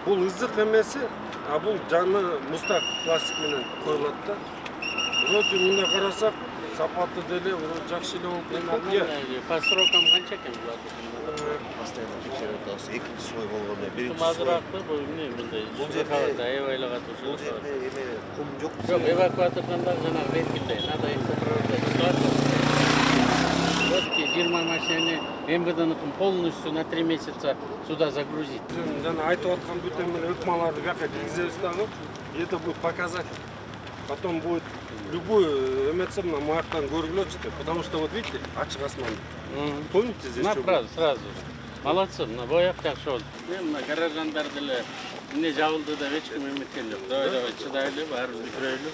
Бул ызык эмеси, а бул жаны мустак пластик менен коюлат да. Вроде мында карасак, сапаты деле жакшы эле болуп кетти. По срокам канча экен бул? Постоянно текшерип атабыз. Экинчи слой болгондо, биринчи слой. Азыраакпы бул эмне мындай? Бул жерде аябай эле катуу. Бул жерде эме кум жок. Жок, эвакуатордон дагы жанагы беркиттей. Надо вот 20 машинаны МВДныкын полностью на 3 месяца сюда загрузить. Жана айтып аткан бүт эме ыкмаларды бияка киргизебиз дагы. Это будет показатель. Потом будет любую эмetse мына маяктан көргүлөчү деп. Потому что вот видите, ачык асман. Помните здесь? Сразу. Молодцы, мына бояк жакшы болду. Мына гаражандар деле эмне жабылды деп эч ким эметкен жок. Давай чыдайлы, баарыбыз бүтүрөйлү.